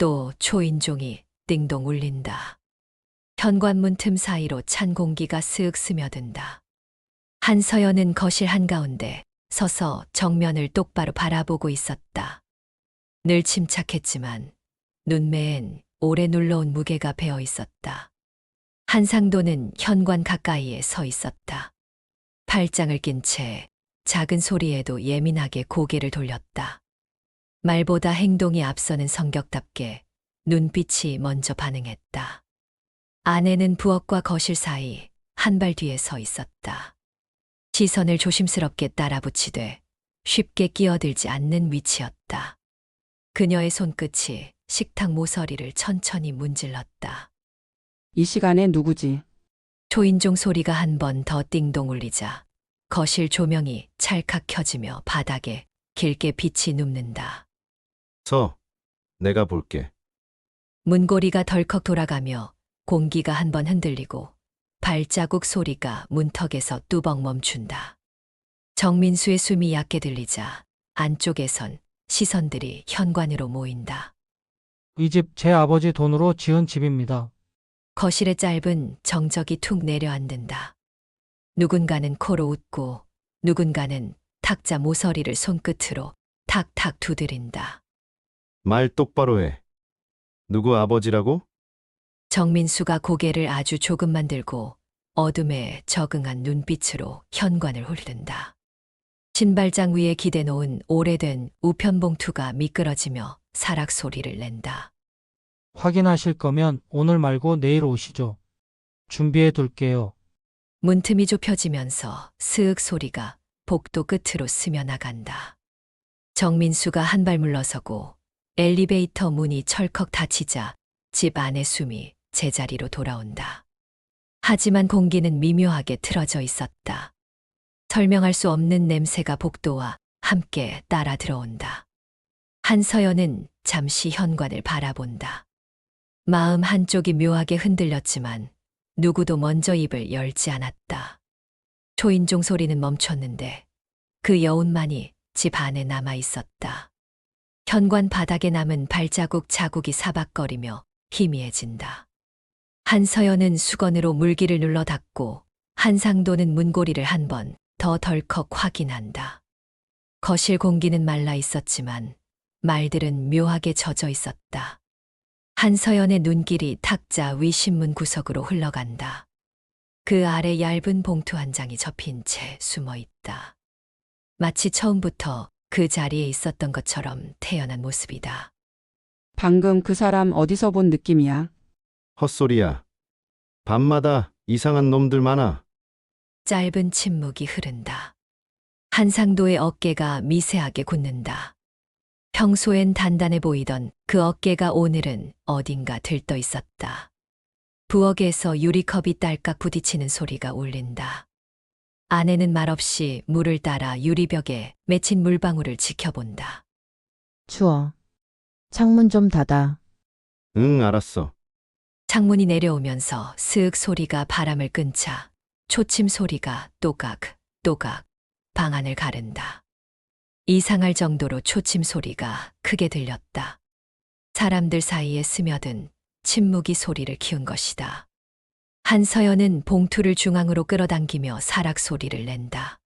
또 초인종이 띵동 울린다. 현관문 틈 사이로 찬 공기가 쓱 스며든다. 한서연은 거실 한가운데 서서 정면을 똑바로 바라보고 있었다. 늘 침착했지만 눈매엔 오래 눌러온 무게가 배어 있었다. 한상도는 현관 가까이에 서 있었다. 팔짱을 낀 채 작은 소리에도 예민하게 고개를 돌렸다. 말보다 행동이 앞서는 성격답게 눈빛이 먼저 반응했다. 아내는 부엌과 거실 사이 한 발 뒤에 서 있었다. 시선을 조심스럽게 따라붙이되 쉽게 끼어들지 않는 위치였다. 그녀의 손끝이 식탁 모서리를 천천히 문질렀다. 이 시간에 누구지? 초인종 소리가 한 번 더 띵동 울리자 거실 조명이 찰칵 켜지며 바닥에 길게 빛이 눕는다. 내가 볼게. 문고리가 덜컥 돌아가며 공기가 한 번 흔들리고 발자국 소리가 문턱에서 뚜벅 멈춘다. 정민수의 숨이 얕게 들리자 안쪽에선 시선들이 현관으로 모인다. 이 집 제 아버지 돈으로 지은 집입니다. 거실의 짧은 정적이 툭 내려앉는다. 누군가는 코로 웃고 누군가는 탁자 모서리를 손끝으로 탁탁 두드린다. 말 똑바로 해. 누구 아버지라고? 정민수가 고개를 아주 조금만 들고 어둠에 적응한 눈빛으로 현관을 훑는다. 신발장 위에 기대 놓은 오래된 우편 봉투가 미끄러지며 사락 소리를 낸다. 확인하실 거면 오늘 말고 내일 오시죠. 준비해 둘게요. 문틈이 좁혀지면서 스윽 소리가 복도 끝으로 스며나간다. 정민수가 한 발 물러서고 엘리베이터 문이 철컥 닫히자 집 안의 숨이 제자리로 돌아온다. 하지만 공기는 미묘하게 틀어져 있었다. 설명할 수 없는 냄새가 복도와 함께 따라 들어온다. 한서연은 잠시 현관을 바라본다. 마음 한쪽이 묘하게 흔들렸지만 누구도 먼저 입을 열지 않았다. 초인종 소리는 멈췄는데 그 여운만이 집 안에 남아 있었다. 현관 바닥에 남은 발자국 자국이 사박거리며 희미해진다. 한서연은 수건으로 물기를 눌러 닦고 한상도는 문고리를 한 번 더 덜컥 확인한다. 거실 공기는 말라 있었지만 말들은 묘하게 젖어 있었다. 한서연의 눈길이 탁자 위 신문 구석으로 흘러간다. 그 아래 얇은 봉투 한 장이 접힌 채 숨어 있다. 마치 처음부터 그 자리에 있었던 것처럼 태어난 모습이다. 방금 그 사람 어디서 본 느낌이야? 헛소리야. 밤마다 이상한 놈들 많아. 짧은 침묵이 흐른다. 한상도의 어깨가 미세하게 굳는다. 평소엔 단단해 보이던 그 어깨가 오늘은 어딘가 들떠 있었다. 부엌에서 유리컵이 딸깍 부딪히는 소리가 울린다. 아내는 말없이 물을 따라 유리벽에 맺힌 물방울을 지켜본다. 추워. 창문 좀 닫아. 응, 알았어. 창문이 내려오면서 스윽 소리가 바람을 끊자 초침 소리가 또각 또각 방 안을 가른다. 이상할 정도로 초침 소리가 크게 들렸다. 사람들 사이에 스며든 침묵이 소리를 키운 것이다. 한서연은 봉투를 중앙으로 끌어당기며 사락 소리를 낸다.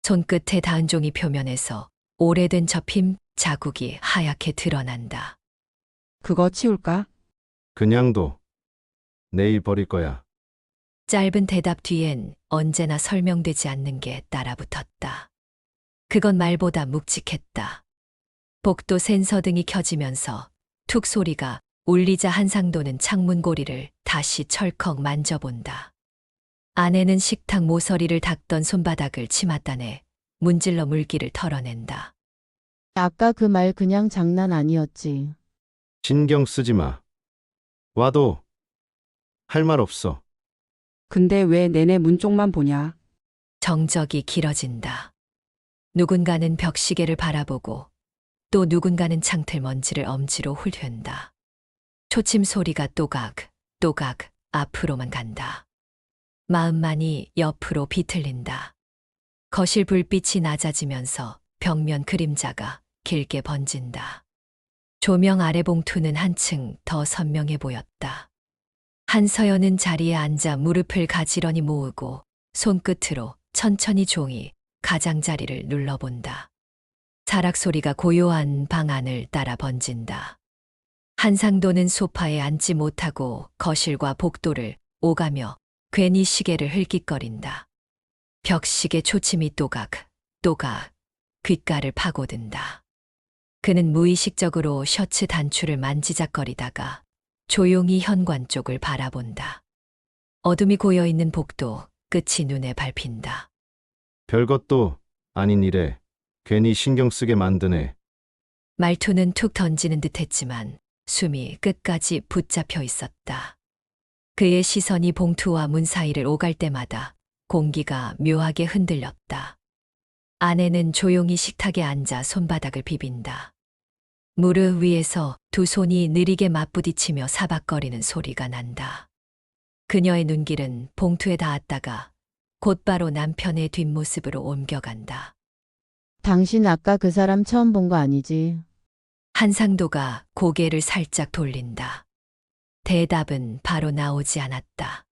손끝에 닿은 종이 표면에서 오래된 접힘 자국이 하얗게 드러난다. 그거 치울까? 그냥 둬. 내일 버릴 거야. 짧은 대답 뒤엔 언제나 설명되지 않는 게 따라붙었다. 그건 말보다 묵직했다. 복도 센서등이 켜지면서 툭 소리가 울리자 한상도는 창문고리를 다시 철컥 만져본다. 아내는 식탁 모서리를 닦던 손바닥을 치맛단에 문질러 물기를 털어낸다. 아까 그 말 그냥 장난 아니었지. 신경 쓰지 마. 와도 할 말 없어. 근데 왜 내내 문 쪽만 보냐? 정적이 길어진다. 누군가는 벽시계를 바라보고 또 누군가는 창틀 먼지를 엄지로 훑는다. 초침 소리가 또각 또각 앞으로만 간다. 마음만이 옆으로 비틀린다. 거실 불빛이 낮아지면서 벽면 그림자가 길게 번진다. 조명 아래 봉투는 한층 더 선명해 보였다. 한서연은 자리에 앉아 무릎을 가지런히 모으고 손끝으로 천천히 종이 가장자리를 눌러본다. 사락 소리가 고요한 방 안을 따라 번진다. 한상도는 소파에 앉지 못하고 거실과 복도를 오가며 괜히 시계를 흘깃거린다. 벽시계 초침이 또각, 또각, 귓가를 파고든다. 그는 무의식적으로 셔츠 단추를 만지작거리다가 조용히 현관 쪽을 바라본다. 어둠이 고여있는 복도 끝이 눈에 밟힌다. 별것도 아닌 일에 괜히 신경 쓰게 만드네. 말투는 툭 던지는 듯했지만 숨이 끝까지 붙잡혀 있었다. 그의 시선이 봉투와 문 사이를 오갈 때마다 공기가 묘하게 흔들렸다. 아내는 조용히 식탁에 앉아 손바닥을 비빈다. 무릎 위에서 두 손이 느리게 맞부딪히며 사박거리는 소리가 난다. 그녀의 눈길은 봉투에 닿았다가 곧바로 남편의 뒷모습으로 옮겨간다. 당신 아까 그 사람 처음 본 거 아니지? 한상도가 고개를 살짝 돌린다. 대답은 바로 나오지 않았다.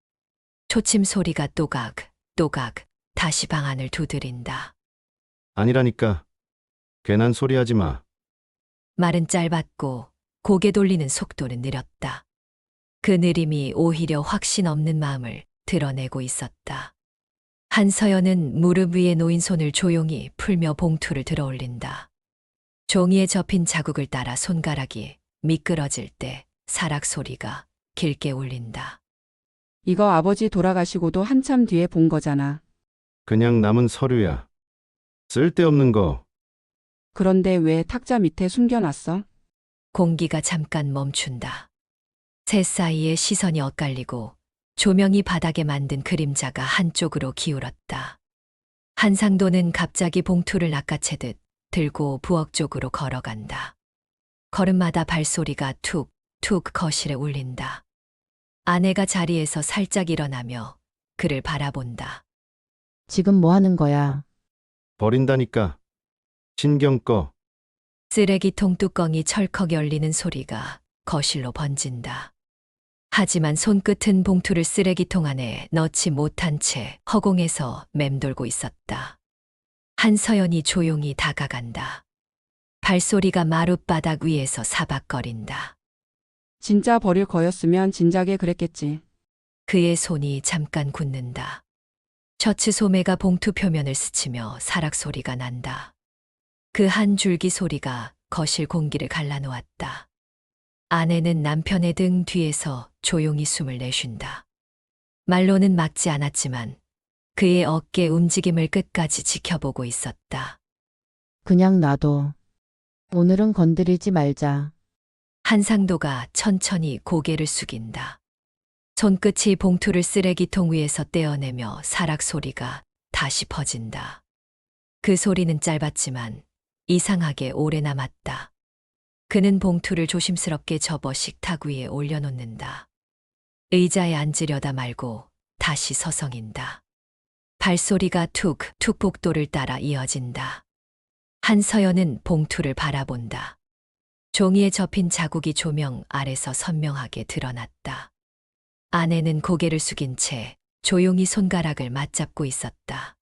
초침 소리가 또각, 또각 다시 방 안을 두드린다. 아니라니까. 괜한 소리 하지 마. 말은 짧았고 고개 돌리는 속도는 느렸다. 그 느림이 오히려 확신 없는 마음을 드러내고 있었다. 한서연은 무릎 위에 놓인 손을 조용히 풀며 봉투를 들어올린다. 종이에 접힌 자국을 따라 손가락이 미끄러질 때 사락 소리가 길게 울린다. 이거 아버지 돌아가시고도 한참 뒤에 본 거잖아. 그냥 남은 서류야. 쓸데없는 거. 그런데 왜 탁자 밑에 숨겨놨어? 공기가 잠깐 멈춘다. 새 사이에 시선이 엇갈리고 조명이 바닥에 만든 그림자가 한쪽으로 기울었다. 한상도는 갑자기 봉투를 낚아채듯 들고 부엌 쪽으로 걸어간다. 걸음마다 발소리가 툭, 툭 거실에 울린다. 아내가 자리에서 살짝 일어나며 그를 바라본다. 지금 뭐 하는 거야? 버린다니까. 신경 꺼. 쓰레기통 뚜껑이 철컥 열리는 소리가 거실로 번진다. 하지만 손끝은 봉투를 쓰레기통 안에 넣지 못한 채 허공에서 맴돌고 있었다. 한서연이 조용히 다가간다. 발소리가 마룻바닥 위에서 사박거린다. 진짜 버릴 거였으면 진작에 그랬겠지. 그의 손이 잠깐 굳는다. 셔츠 소매가 봉투 표면을 스치며 사락 소리가 난다. 그 한 줄기 소리가 거실 공기를 갈라놓았다. 아내는 남편의 등 뒤에서 조용히 숨을 내쉰다. 말로는 막지 않았지만 그의 어깨 움직임을 끝까지 지켜보고 있었다. 그냥 놔둬. 오늘은 건드리지 말자. 한상도가 천천히 고개를 숙인다. 손끝이 봉투를 쓰레기통 위에서 떼어내며 사락 소리가 다시 퍼진다. 그 소리는 짧았지만 이상하게 오래 남았다. 그는 봉투를 조심스럽게 접어 식탁 위에 올려놓는다. 의자에 앉으려다 말고 다시 서성인다. 발소리가 툭, 툭 복도를 따라 이어진다. 한서연은 봉투를 바라본다. 종이에 접힌 자국이 조명 아래서 선명하게 드러났다. 아내는 고개를 숙인 채 조용히 손가락을 맞잡고 있었다.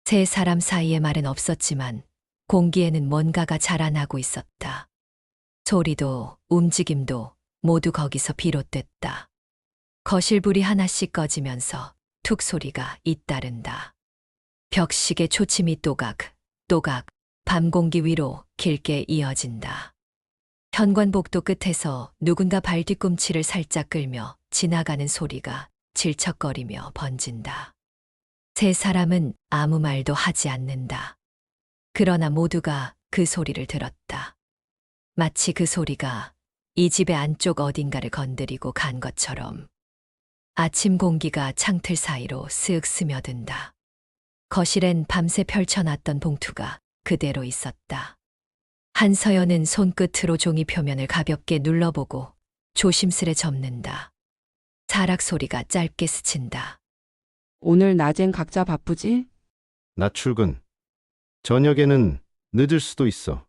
세 사람 사이에 말은 없었지만 공기에는 뭔가가 자라나고 있었다. 소리도 움직임도 모두 거기서 비롯됐다. 거실불이 하나씩 꺼지면서 툭 소리가 잇따른다. 벽시계 초침이 또각, 또각 밤 공기 위로 길게 이어진다. 현관복도 끝에서 누군가 발 뒤꿈치를 살짝 끌며 지나가는 소리가 질척거리며 번진다. 세 사람은 아무 말도 하지 않는다. 그러나 모두가 그 소리를 들었다. 마치 그 소리가 이 집의 안쪽 어딘가를 건드리고 간 것처럼. 아침 공기가 창틀 사이로 쓱 스며든다. 거실엔 밤새 펼쳐놨던 봉투가 그대로 있었다. 한서연은 손끝으로 종이 표면을 가볍게 눌러보고 조심스레 접는다. 사락 소리가 짧게 스친다. 오늘 낮엔 각자 바쁘지? 나 출근. 저녁에는 늦을 수도 있어.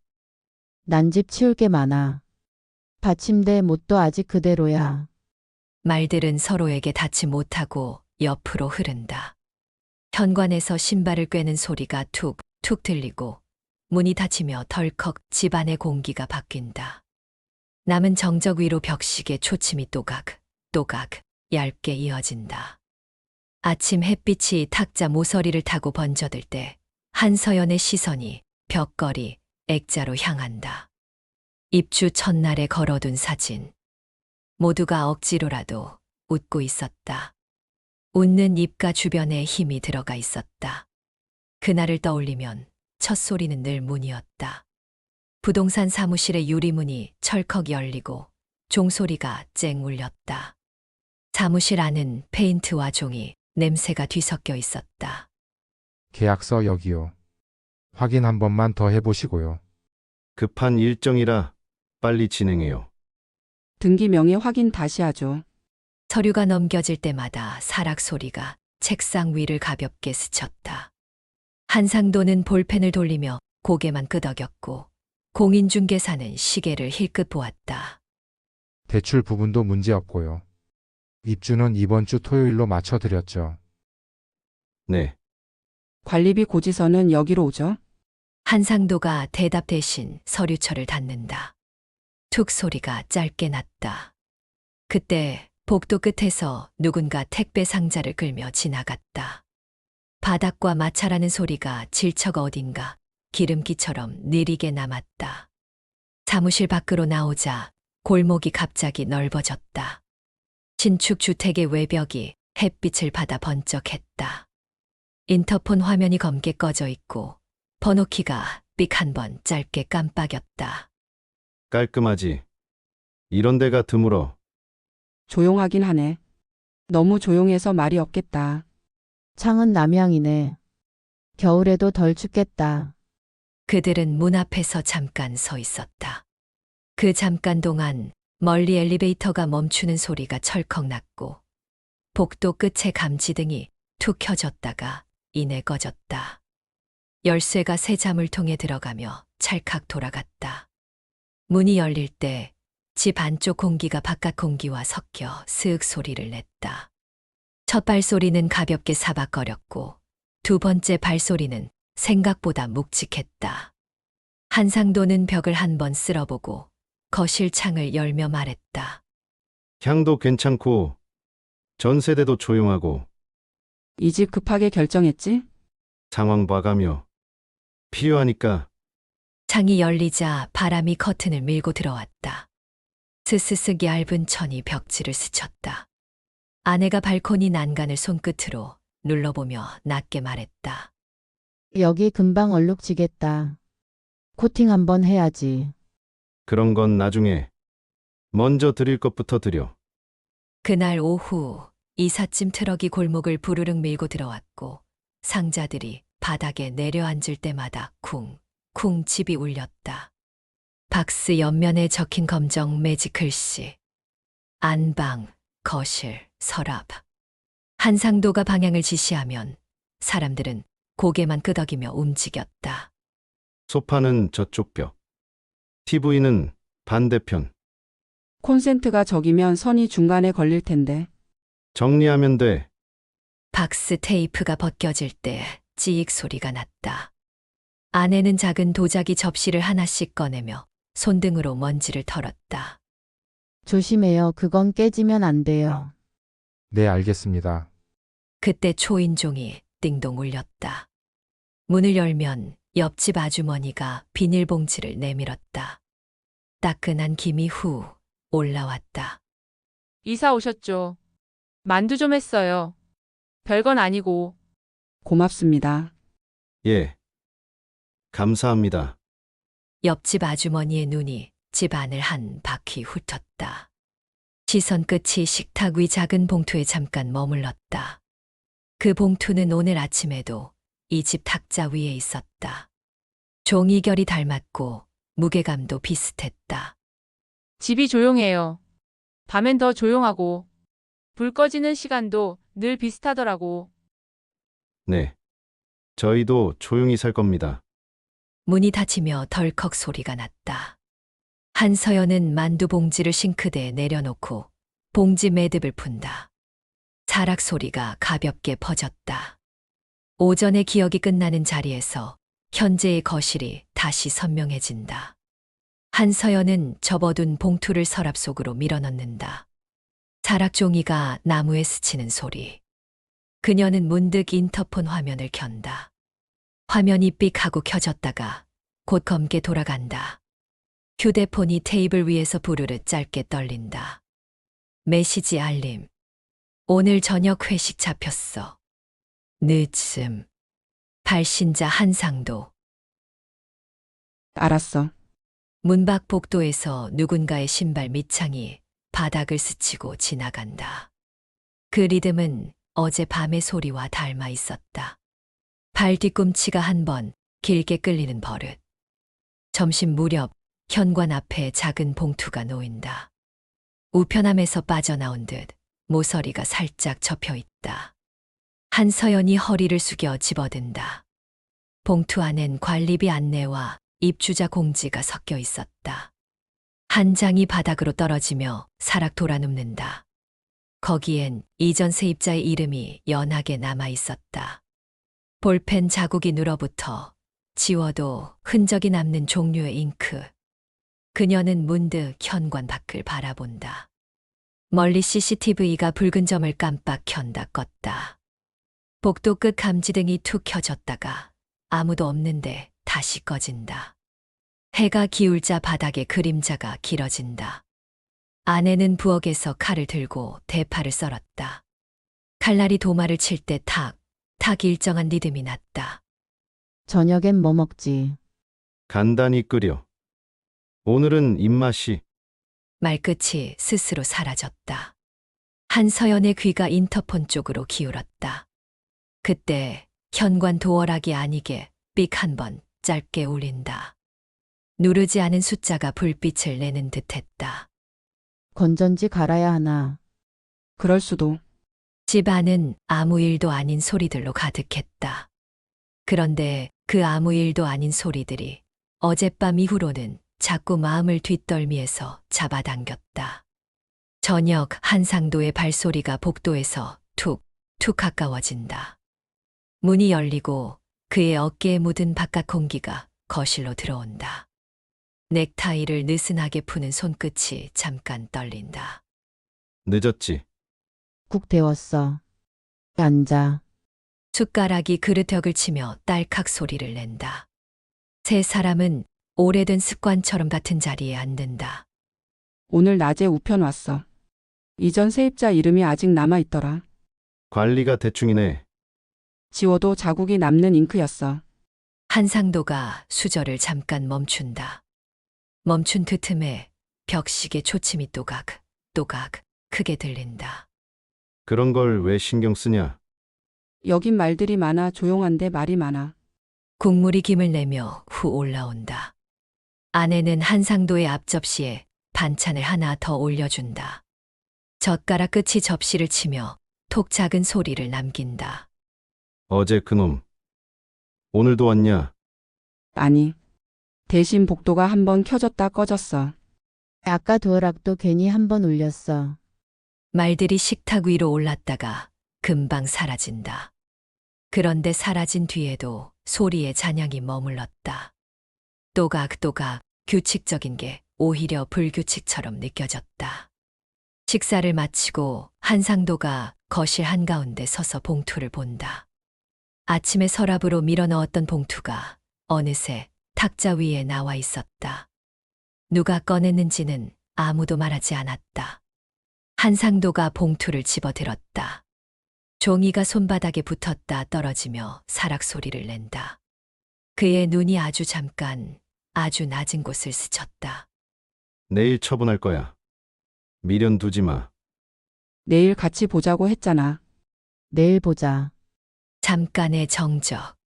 난 집 치울 게 많아. 받침대 못도 아직 그대로야. 말들은 서로에게 닿지 못하고 옆으로 흐른다. 현관에서 신발을 꿰는 소리가 툭, 툭 들리고 문이 닫히며 덜컥 집안의 공기가 바뀐다. 남은 정적 위로 벽식의 초침이 또각, 또각 얇게 이어진다. 아침 햇빛이 탁자 모서리를 타고 번져들 때 한서연의 시선이 벽걸이, 액자로 향한다. 입주 첫날에 걸어둔 사진. 모두가 억지로라도 웃고 있었다. 웃는 입가 주변에 힘이 들어가 있었다. 그날을 떠올리면 첫 소리는 늘 문이었다. 부동산 사무실의 유리문이 철컥 열리고 종소리가 쨍 울렸다. 사무실 안은 페인트와 종이, 냄새가 뒤섞여 있었다. 계약서 여기요. 확인 한 번만 더 해보시고요. 급한 일정이라 빨리 진행해요. 등기 명의 확인 다시 하죠. 서류가 넘겨질 때마다 사락 소리가 책상 위를 가볍게 스쳤다. 한상도는 볼펜을 돌리며 고개만 끄덕였고 공인중개사는 시계를 힐끗 보았다. 대출 부분도 문제 없고요. 입주는 이번 주 토요일로 맞춰드렸죠. 네, 관리비 고지서는 여기로 오죠. 한상도가 대답 대신 서류철을 닫는다. 툭 소리가 짧게 났다. 그때 복도 끝에서 누군가 택배 상자를 끌며 지나갔다. 바닥과 마찰하는 소리가 질척 어딘가 기름기처럼 느리게 남았다. 사무실 밖으로 나오자 골목이 갑자기 넓어졌다. 신축 주택의 외벽이 햇빛을 받아 번쩍했다. 인터폰 화면이 검게 꺼져 있고 번호키가 삑 한 번 짧게 깜빡였다. 깔끔하지. 이런 데가 드물어. 조용하긴 하네. 너무 조용해서 말이 없겠다. 창은 남향이네. 겨울에도 덜 춥겠다. 그들은 문 앞에서 잠깐 서 있었다. 그 잠깐 동안 멀리 엘리베이터가 멈추는 소리가 철컥 났고 복도 끝에 감지등이 툭 켜졌다가 이내 꺼졌다. 열쇠가 새 자물통에 들어가며 찰칵 돌아갔다. 문이 열릴 때 집 안쪽 공기가 바깥 공기와 섞여 스윽 소리를 냈다. 첫 발소리는 가볍게 사박거렸고 두 번째 발소리는 생각보다 묵직했다. 한상도는 벽을 한 번 쓸어보고 거실 창을 열며 말했다. 향도 괜찮고 전세대도 조용하고 이 집 급하게 결정했지? 상황 봐가며 필요하니까. 창이 열리자 바람이 커튼을 밀고 들어왔다. 스스슥 얇은 천이 벽지를 스쳤다. 아내가 발코니 난간을 손끝으로 눌러보며 낮게 말했다. 여기 금방 얼룩지겠다. 코팅 한번 해야지. 그런 건 나중에. 먼저 드릴 것부터 드려. 그날 오후 이삿짐 트럭이 골목을 부르릉 밀고 들어왔고 상자들이 바닥에 내려앉을 때마다 쿵쿵 집이 울렸다. 박스 옆면에 적힌 검정 매직 글씨. 안방, 거실, 서랍. 한상도가 방향을 지시하면 사람들은 고개만 끄덕이며 움직였다. 소파는 저쪽 벽. TV는 반대편. 콘센트가 저기면 선이 중간에 걸릴 텐데. 정리하면 돼. 박스 테이프가 벗겨질 때 찌익 소리가 났다. 아내는 작은 도자기 접시를 하나씩 꺼내며 손등으로 먼지를 털었다. 조심해요. 그건 깨지면 안 돼요. 네, 알겠습니다. 그때 초인종이 띵동 울렸다. 문을 열면 옆집 아주머니가 비닐봉지를 내밀었다. 따끈한 김이 후 올라왔다. 이사 오셨죠? 만두 좀 했어요. 별건 아니고. 고맙습니다. 예. 감사합니다. 옆집 아주머니의 눈이 집 안을 한 바퀴 훑었다. 시선 끝이 식탁 위 작은 봉투에 잠깐 머물렀다. 그 봉투는 오늘 아침에도 이 집 탁자 위에 있었다. 종이결이 닮았고 무게감도 비슷했다. 집이 조용해요. 밤엔 더 조용하고. 불 꺼지는 시간도 늘 비슷하더라고. 네. 저희도 조용히 살 겁니다. 문이 닫히며 덜컥 소리가 났다. 한서연은 만두 봉지를 싱크대에 내려놓고 봉지 매듭을 푼다. 사락 소리가 가볍게 퍼졌다. 오전의 기억이 끝나는 자리에서 현재의 거실이 다시 선명해진다. 한서연은 접어둔 봉투를 서랍 속으로 밀어넣는다. 사락 종이가 나무에 스치는 소리. 그녀는 문득 인터폰 화면을 켠다. 화면이 삑 하고 켜졌다가 곧 검게 돌아간다. 휴대폰이 테이블 위에서 부르르 짧게 떨린다. 메시지 알림. 오늘 저녁 회식 잡혔어. 늦음. 발신자 한상도. 알았어. 문 밖 복도에서 누군가의 신발 밑창이 바닥을 스치고 지나간다. 그 리듬은 어젯밤의 소리와 닮아 있었다. 발 뒤꿈치가 한 번 길게 끌리는 버릇. 점심 무렵 현관 앞에 작은 봉투가 놓인다. 우편함에서 빠져나온 듯 모서리가 살짝 접혀 있다. 한서연이 허리를 숙여 집어든다. 봉투 안엔 관리비 안내와 입주자 공지가 섞여 있었다. 한 장이 바닥으로 떨어지며 사락 돌아눕는다. 거기엔 이전 세입자의 이름이 연하게 남아 있었다. 볼펜 자국이 눌어붙어 지워도 흔적이 남는 종류의 잉크. 그녀는 문득 현관 밖을 바라본다. 멀리 CCTV가 붉은 점을 깜빡 켠다 껐다. 복도 끝 감지등이 툭 켜졌다가 아무도 없는데 다시 꺼진다. 해가 기울자 바닥에 그림자가 길어진다. 아내는 부엌에서 칼을 들고 대파를 썰었다. 칼날이 도마를 칠 때 탁, 탁 일정한 리듬이 났다. 저녁엔 뭐 먹지? 간단히 끓여. 오늘은 입맛이. 말끝이 스스로 사라졌다. 한서연의 귀가 인터폰 쪽으로 기울었다. 그때 현관 도어락이 아니게 삑 한 번 짧게 울린다. 누르지 않은 숫자가 불빛을 내는 듯했다. 건전지 갈아야 하나? 그럴 수도. 집 안은 아무 일도 아닌 소리들로 가득했다. 그런데 그 아무 일도 아닌 소리들이 어젯밤 이후로는 자꾸 마음을 뒷덜미에서 잡아당겼다. 저녁 한상도의 발소리가 복도에서 툭, 툭 가까워진다. 문이 열리고 그의 어깨에 묻은 바깥 공기가 거실로 들어온다. 넥타이를 느슨하게 푸는 손끝이 잠깐 떨린다. 늦었지. 국 데웠어. 앉아. 숟가락이 그릇벽을 치며 딸칵 소리를 낸다. 세 사람은 오래된 습관처럼 같은 자리에 앉는다. 오늘 낮에 우편 왔어. 이전 세입자 이름이 아직 남아있더라. 관리가 대충이네. 지워도 자국이 남는 잉크였어. 한상도가 수저를 잠깐 멈춘다. 멈춘 그 틈에 벽식의 초침이 또각, 또각 크게 들린다. 그런 걸 왜 신경 쓰냐? 여긴 말들이 많아 조용한데 말이 많아. 국물이 김을 내며 후 올라온다. 아내는 한상도의 앞접시에 반찬을 하나 더 올려준다. 젓가락 끝이 접시를 치며 톡 작은 소리를 남긴다. 어제 그놈. 오늘도 왔냐? 아니. 대신 복도가 한 번 켜졌다 꺼졌어. 아까 도어락도 괜히 한 번 울렸어. 말들이 식탁 위로 올랐다가 금방 사라진다. 그런데 사라진 뒤에도 소리의 잔향이 머물렀다. 또각또각 규칙적인 게 오히려 불규칙처럼 느껴졌다. 식사를 마치고 한상도가 거실 한가운데 서서 봉투를 본다. 아침에 서랍으로 밀어넣었던 봉투가 어느새 탁자 위에 나와 있었다. 누가 꺼냈는지는 아무도 말하지 않았다. 한상도가 봉투를 집어들었다. 종이가 손바닥에 붙었다 떨어지며 사락 소리를 낸다. 그의 눈이 아주 잠깐 아주 낮은 곳을 스쳤다. 내일 처분할 거야. 미련 두지 마. 내일 같이 보자고 했잖아. 내일 보자. 잠깐의 정적.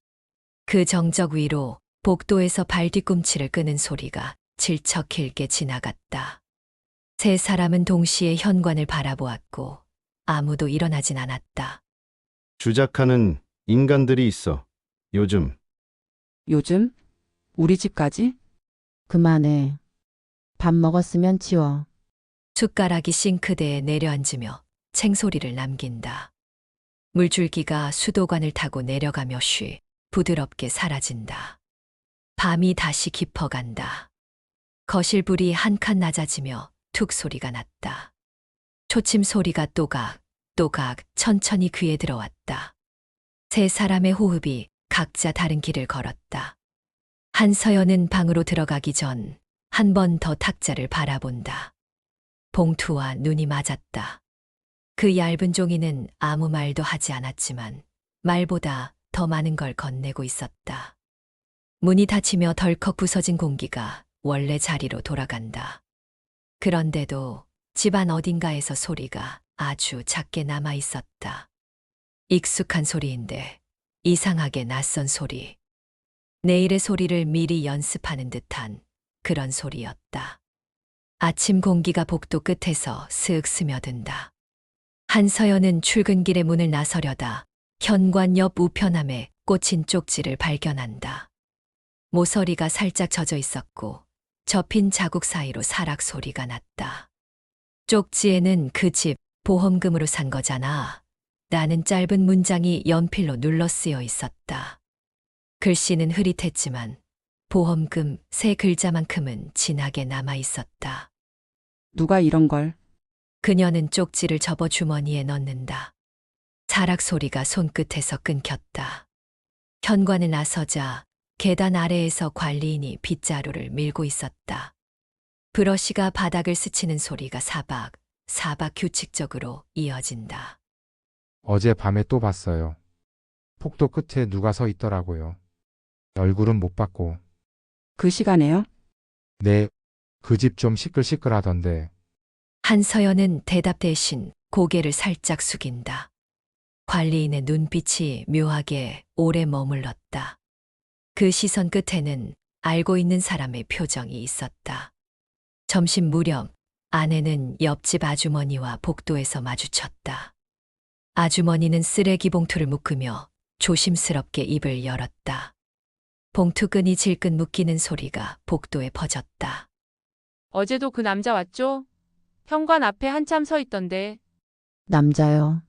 그 정적 위로 복도에서 발 뒤꿈치를 끄는 소리가 질척 길게 지나갔다. 세 사람은 동시에 현관을 바라보았고 아무도 일어나진 않았다. 주작하는 인간들이 있어. 요즘. 요즘? 우리 집까지? 그만해. 밥 먹었으면 치워. 숟가락이 싱크대에 내려앉으며 챙소리를 남긴다. 물줄기가 수도관을 타고 내려가며 쉬 부드럽게 사라진다. 밤이 다시 깊어간다. 거실 불이 한 칸 낮아지며 툭 소리가 났다. 초침 소리가 또각 천천히 귀에 들어왔다. 세 사람의 호흡이 각자 다른 길을 걸었다. 한서연은 방으로 들어가기 전 한 번 더 탁자를 바라본다. 봉투와 눈이 맞았다. 그 얇은 종이는 아무 말도 하지 않았지만 말보다 더 많은 걸 건네고 있었다. 문이 닫히며 덜컥 부서진 공기가 원래 자리로 돌아간다. 그런데도 집안 어딘가에서 소리가 아주 작게 남아 있었다. 익숙한 소리인데 이상하게 낯선 소리. 내일의 소리를 미리 연습하는 듯한 그런 소리였다. 아침 공기가 복도 끝에서 슥 스며든다. 한서연은 출근길에 문을 나서려다 현관 옆 우편함에 꽂힌 쪽지를 발견한다. 모서리가 살짝 젖어 있었고 접힌 자국 사이로 사락 소리가 났다. 쪽지에는 그 집 보험금으로 산 거잖아. 라는 짧은 문장이 연필로 눌러 쓰여 있었다. 글씨는 흐릿했지만 보험금 세 글자만큼은 진하게 남아 있었다. 누가 이런 걸? 그녀는 쪽지를 접어 주머니에 넣는다. 사락 소리가 손끝에서 끊겼다. 현관에 나서자 계단 아래에서 관리인이 빗자루를 밀고 있었다. 브러쉬가 바닥을 스치는 소리가 사박 규칙적으로 이어진다. 어젯밤에 또 봤어요. 폭도 끝에 누가 서 있더라고요. 얼굴은 못 봤고. 그 시간에요? 네, 그 집 좀 시끌시끌하던데. 한서연은 대답 대신 고개를 살짝 숙인다. 관리인의 눈빛이 묘하게 오래 머물렀다. 그 시선 끝에는 알고 있는 사람의 표정이 있었다. 점심 무렵 아내는 옆집 아주머니와 복도에서 마주쳤다. 아주머니는 쓰레기 봉투를 묶으며 조심스럽게 입을 열었다. 봉투끈이 질끈 묶이는 소리가 복도에 퍼졌다. 어제도 그 남자 왔죠? 현관 앞에 한참 서 있던데. 남자요.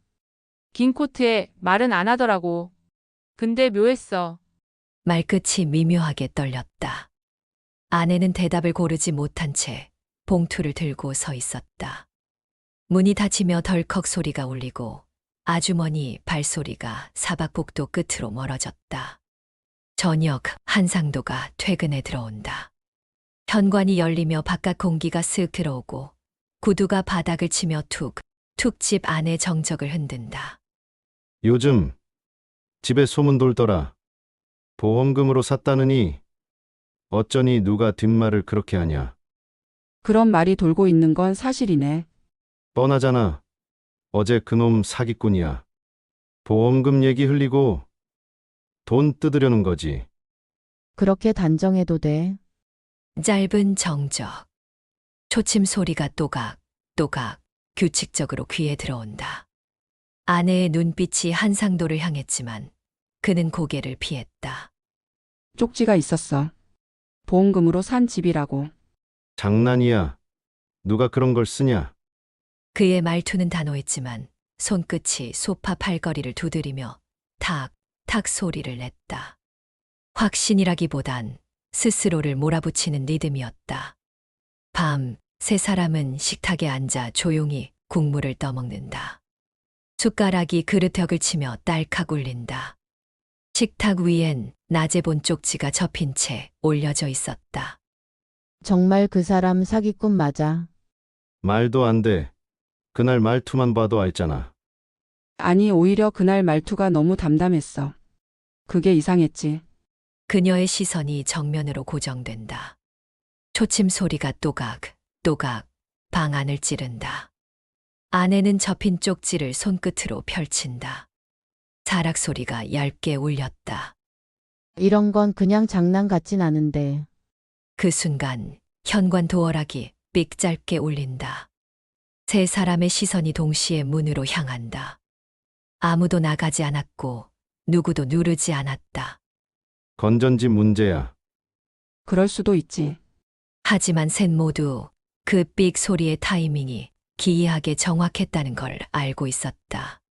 긴 코트에 말은 안 하더라고. 근데 묘했어. 말끝이 미묘하게 떨렸다. 아내는 대답을 고르지 못한 채 봉투를 들고 서 있었다. 문이 닫히며 덜컥 소리가 울리고 아주머니 발소리가 사박복도 끝으로 멀어졌다. 저녁 한상도가 퇴근에 들어온다. 현관이 열리며 바깥 공기가 쓱 들어오고 구두가 바닥을 치며 툭 집 안의 정적을 흔든다. 요즘 집에 소문 돌더라. 보험금으로 샀다느니 어쩌니 누가 뒷말을 그렇게 하냐. 그런 말이 돌고 있는 건 사실이네. 뻔하잖아. 어제 그놈 사기꾼이야. 보험금 얘기 흘리고 돈 뜯으려는 거지. 그렇게 단정해도 돼. 짧은 정적. 초침 소리가 또각 규칙적으로 귀에 들어온다. 아내의 눈빛이 한상도를 향했지만 그는 고개를 피했다. 쪽지가 있었어. 보험금으로 산 집이라고. 장난이야. 누가 그런 걸 쓰냐. 그의 말투는 단호했지만 손끝이 소파 팔걸이를 두드리며 탁 소리를 냈다. 확신이라기보단 스스로를 몰아붙이는 리듬이었다. 밤, 세 사람은 식탁에 앉아 조용히 국물을 떠먹는다. 숟가락이 그릇벽을 치며 딸칵 울린다. 식탁 위엔 낮에 본 쪽지가 접힌 채 올려져 있었다. 정말 그 사람 사기꾼 맞아. 말도 안 돼. 그날 말투만 봐도 알잖아. 아니, 오히려 그날 말투가 너무 담담했어. 그게 이상했지. 그녀의 시선이 정면으로 고정된다. 초침 소리가 또각 방 안을 찌른다. 아내는 접힌 쪽지를 손끝으로 펼친다. 사락 소리가 얇게 울렸다. 이런 건 그냥 장난 같진 않은데. 그 순간 현관 도어락이 삑 짧게 울린다. 세 사람의 시선이 동시에 문으로 향한다. 아무도 나가지 않았고 누구도 누르지 않았다. 건전지 문제야. 그럴 수도 있지. 하지만 셋 모두 그 삑 소리의 타이밍이 기이하게 정확했다는 걸 알고 있었다.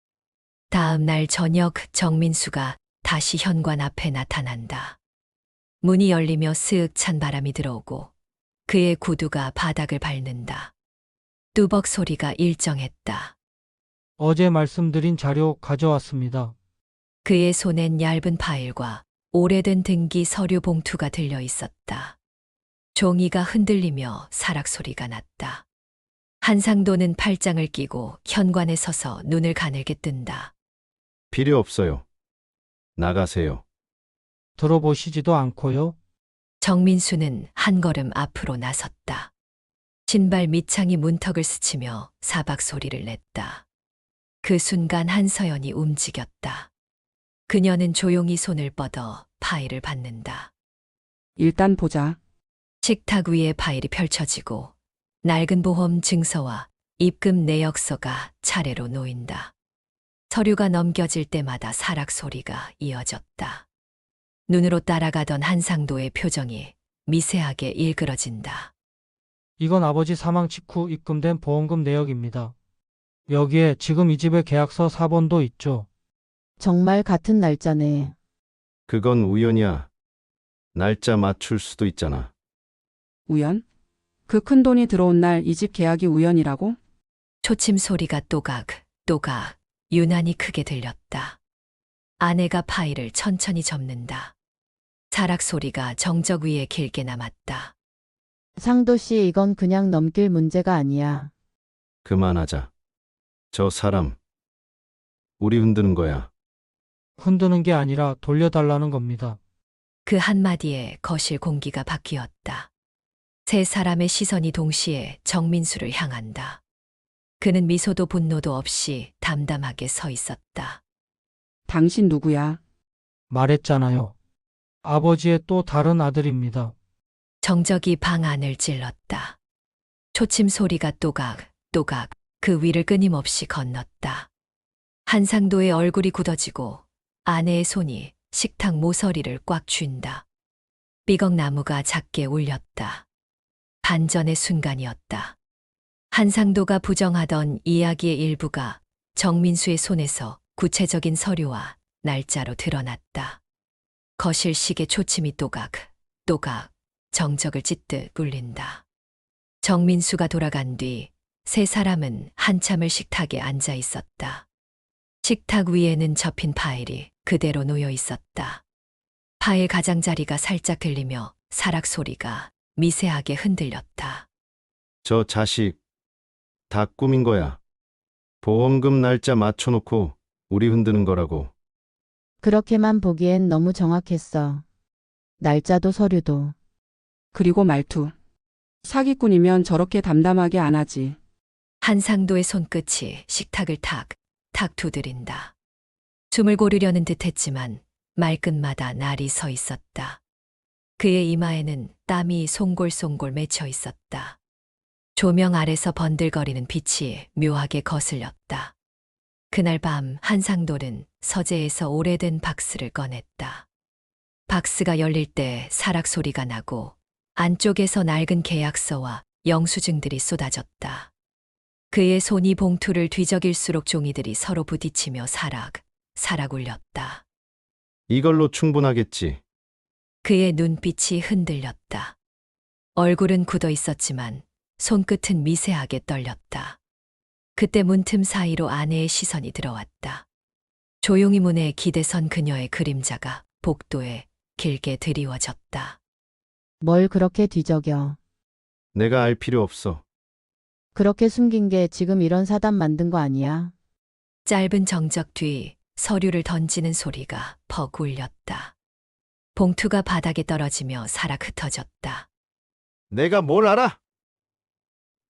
다음 날 저녁 정민수가 다시 현관 앞에 나타난다. 문이 열리며 스윽 찬 바람이 들어오고 그의 구두가 바닥을 밟는다. 뚜벅 소리가 일정했다. 어제 말씀드린 자료 가져왔습니다. 그의 손엔 얇은 파일과 오래된 등기 서류 봉투가 들려 있었다. 종이가 흔들리며 사락 소리가 났다. 한상도는 팔짱을 끼고 현관에 서서 눈을 가늘게 뜬다. 필요 없어요. 나가세요. 들어보시지도 않고요. 정민수는 한 걸음 앞으로 나섰다. 신발 밑창이 문턱을 스치며 사박 소리를 냈다. 그 순간 한서연이 움직였다. 그녀는 조용히 손을 뻗어 파일을 받는다. 일단 보자. 식탁 위에 파일이 펼쳐지고 낡은 보험 증서와 입금 내역서가 차례로 놓인다. 서류가 넘겨질 때마다 사락 소리가 이어졌다. 눈으로 따라가던 한상도의 표정이 미세하게 일그러진다. 이건 아버지 사망 직후 입금된 보험금 내역입니다. 여기에 지금 이 집의 계약서 4번도 있죠. 정말 같은 날짜네. 그건 우연이야. 날짜 맞출 수도 있잖아. 우연? 그 큰 돈이 들어온 날 이 집 계약이 우연이라고? 초침 소리가 또각, 또각, 유난히 크게 들렸다. 아내가 파일을 천천히 접는다. 사락 소리가 정적 위에 길게 남았다. 상도 씨, 이건 그냥 넘길 문제가 아니야. 그만하자. 저 사람, 우리 흔드는 거야. 흔드는 게 아니라 돌려달라는 겁니다. 그 한마디에 거실 공기가 바뀌었다. 세 사람의 시선이 동시에 정민수를 향한다. 그는 미소도 분노도 없이 담담하게 서 있었다. 당신 누구야? 말했잖아요. 아버지의 또 다른 아들입니다. 정적이 방 안을 찔렀다. 초침 소리가 또각, 또각 그 위를 끊임없이 건넜다. 한상도의 얼굴이 굳어지고 아내의 손이 식탁 모서리를 꽉 쥔다. 삐걱나무가 작게 울렸다. 반전의 순간이었다. 한상도가 부정하던 이야기의 일부가 정민수의 손에서 구체적인 서류와 날짜로 드러났다. 거실 시계 초침이 또각, 또각 정적을 찢듯 울린다. 정민수가 돌아간 뒤 세 사람은 한참을 식탁에 앉아 있었다. 식탁 위에는 접힌 파일이 그대로 놓여 있었다. 파일 가장자리가 살짝 들리며 사락 소리가 미세하게 흔들렸다. 저 자식, 다 꾸민 거야. 보험금 날짜 맞춰놓고 우리 흔드는 거라고. 그렇게만 보기엔 너무 정확했어. 날짜도 서류도. 그리고 말투. 사기꾼이면 저렇게 담담하게 안 하지. 한상도의 손끝이 식탁을 탁, 탁 두드린다. 숨을 고르려는 듯 했지만 말끝마다 날이 서 있었다. 그의 이마에는 땀이 송골송골 맺혀 있었다. 조명 아래서 번들거리는 빛이 묘하게 거슬렸다. 그날 밤 한상도는 서재에서 오래된 박스를 꺼냈다. 박스가 열릴 때 사락 소리가 나고 안쪽에서 낡은 계약서와 영수증들이 쏟아졌다. 그의 손이 봉투를 뒤적일수록 종이들이 서로 부딪히며 사락, 사락 울렸다. 이걸로 충분하겠지. 그의 눈빛이 흔들렸다. 얼굴은 굳어 있었지만 손끝은 미세하게 떨렸다. 그때 문틈 사이로 아내의 시선이 들어왔다. 조용히 문에 기대선 그녀의 그림자가 복도에 길게 드리워졌다. 뭘 그렇게 뒤적여. 내가 알 필요 없어. 그렇게 숨긴 게 지금 이런 사단 만든 거 아니야? 짧은 정적 뒤 서류를 던지는 소리가 퍽 울렸다. 봉투가 바닥에 떨어지며 사락 흩어졌다. 내가 뭘 알아?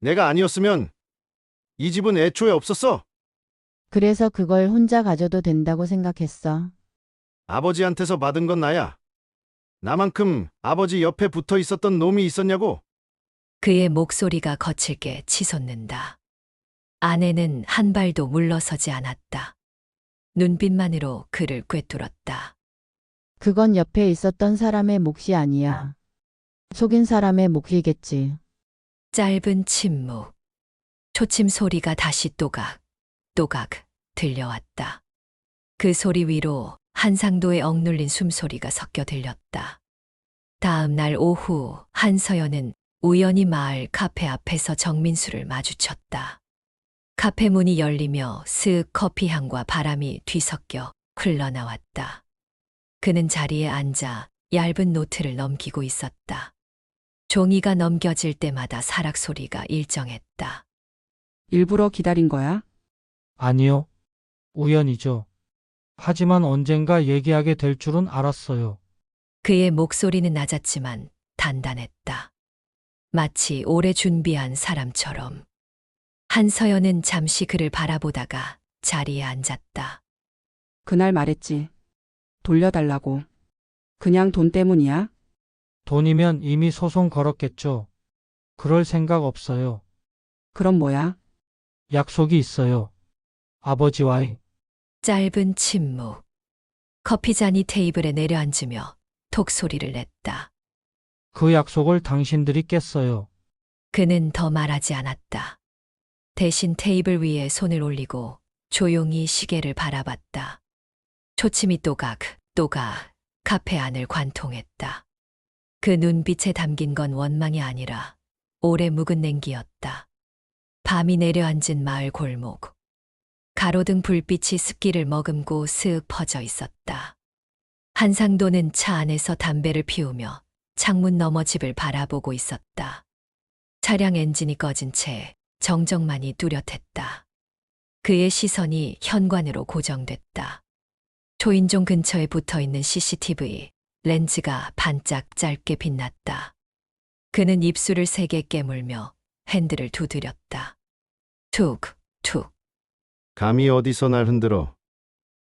내가 아니었으면 이 집은 애초에 없었어. 그래서 그걸 혼자 가져도 된다고 생각했어. 아버지한테서 받은 건 나야. 나만큼 아버지 옆에 붙어 있었던 놈이 있었냐고. 그의 목소리가 거칠게 치솟는다. 아내는 한 발도 물러서지 않았다. 눈빛만으로 그를 꿰뚫었다. 그건 옆에 있었던 사람의 몫이 아니야. 속인 사람의 몫이겠지. 짧은 침묵. 초침 소리가 다시 또각, 또각 들려왔다. 그 소리 위로 한상도의 억눌린 숨소리가 섞여 들렸다. 다음 날 오후 한서연은 우연히 마을 카페 앞에서 정민수를 마주쳤다. 카페 문이 열리며 스윽 커피 향과 바람이 뒤섞여 흘러나왔다. 그는 자리에 앉아 얇은 노트를 넘기고 있었다. 종이가 넘겨질 때마다 사락 소리가 일정했다. 일부러 기다린 거야? 아니요. 우연이죠. 하지만 언젠가 얘기하게 될 줄은 알았어요. 그의 목소리는 낮았지만 단단했다. 마치 오래 준비한 사람처럼. 한서연은 잠시 그를 바라보다가 자리에 앉았다. 그날 말했지. 돌려달라고. 그냥 돈 때문이야? 돈이면 이미 소송 걸었겠죠. 그럴 생각 없어요. 그럼 뭐야? 약속이 있어요. 아버지와의. 짧은 침묵. 커피잔이 테이블에 내려앉으며 톡 소리를 냈다. 그 약속을 당신들이 깼어요. 그는 더 말하지 않았다. 대신 테이블 위에 손을 올리고 조용히 시계를 바라봤다. 초침이 또각, 또각 카페 안을 관통했다. 그 눈빛에 담긴 건 원망이 아니라 오래 묵은 냉기였다. 밤이 내려앉은 마을 골목. 가로등 불빛이 습기를 머금고 스윽 퍼져 있었다. 한상도는 차 안에서 담배를 피우며 창문 너머 집을 바라보고 있었다. 차량 엔진이 꺼진 채 정적만이 뚜렷했다. 그의 시선이 현관으로 고정됐다. 초인종 근처에 붙어 있는 CCTV 렌즈가 반짝 짧게 빛났다. 그는 입술을 세게 깨물며 핸들을 두드렸다. 툭, 툭. 감히 어디서 날 흔들어.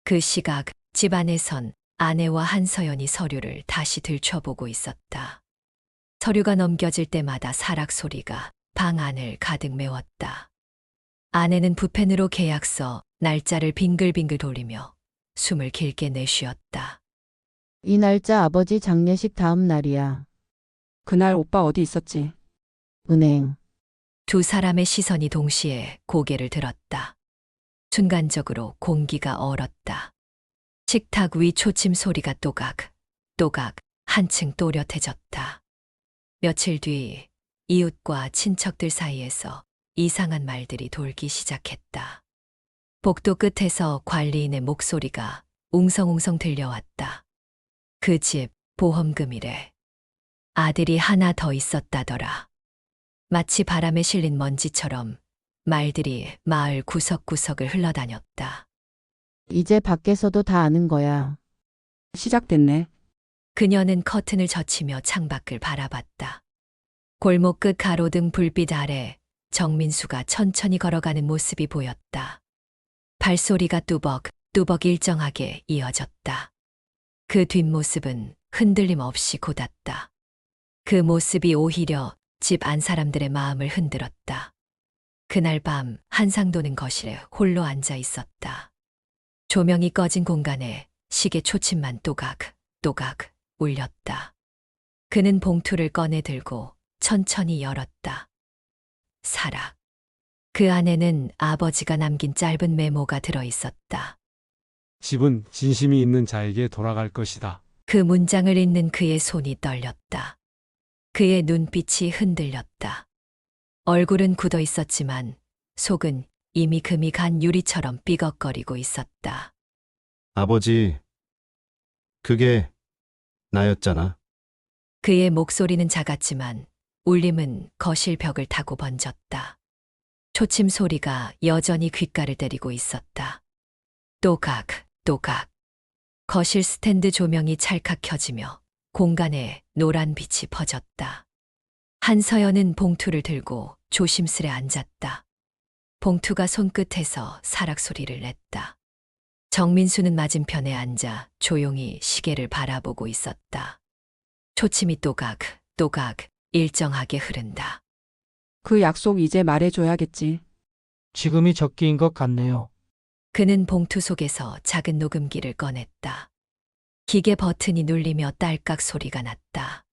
그 시각 집안에선 아내와 한서연이 서류를 다시 들춰보고 있었다. 서류가 넘겨질 때마다 사락 소리가 방 안을 가득 메웠다. 아내는 붓펜으로 계약서 날짜를 빙글빙글 돌리며 숨을 길게 내쉬었다. 이 날짜 아버지 장례식 다음 날이야. 그날 오빠 어디 있었지? 은행. 두 사람의 시선이 동시에 고개를 들었다. 순간적으로 공기가 얼었다. 식탁 위 초침 소리가 또각, 또각 한층 또렷해졌다. 며칠 뒤 이웃과 친척들 사이에서 이상한 말들이 돌기 시작했다. 복도 끝에서 관리인의 목소리가 웅성웅성 들려왔다. 그 집 보험금이래. 아들이 하나 더 있었다더라. 마치 바람에 실린 먼지처럼 말들이 마을 구석구석을 흘러다녔다. 이제 밖에서도 다 아는 거야. 시작됐네. 그녀는 커튼을 젖히며 창밖을 바라봤다. 골목 끝 가로등 불빛 아래 정민수가 천천히 걸어가는 모습이 보였다. 발소리가 뚜벅, 뚜벅 일정하게 이어졌다. 그 뒷모습은 흔들림 없이 곧았다. 그 모습이 오히려 집 안 사람들의 마음을 흔들었다. 그날 밤 한상도는 거실에 홀로 앉아 있었다. 조명이 꺼진 공간에 시계 초침만 또각, 또각 울렸다. 그는 봉투를 꺼내 들고 천천히 열었다. 사락. 그 안에는 아버지가 남긴 짧은 메모가 들어 있었다. 집은 진심이 있는 자에게 돌아갈 것이다. 그 문장을 읽는 그의 손이 떨렸다. 그의 눈빛이 흔들렸다. 얼굴은 굳어 있었지만 속은 이미 금이 간 유리처럼 삐걱거리고 있었다. 아버지, 그게 나였잖아. 그의 목소리는 작았지만 울림은 거실 벽을 타고 번졌다. 초침 소리가 여전히 귓가를 때리고 있었다. 또각, 또각. 거실 스탠드 조명이 찰칵 켜지며 공간에 노란 빛이 퍼졌다. 한서연은 봉투를 들고 조심스레 앉았다. 봉투가 손끝에서 사락 소리를 냈다. 정민수는 맞은편에 앉아 조용히 시계를 바라보고 있었다. 초침이 또각, 또각 일정하게 흐른다. 그 약속 이제 말해줘야겠지. 지금이 적기인 것 같네요. 그는 봉투 속에서 작은 녹음기를 꺼냈다. 기계 버튼이 눌리며 딸깍 소리가 났다.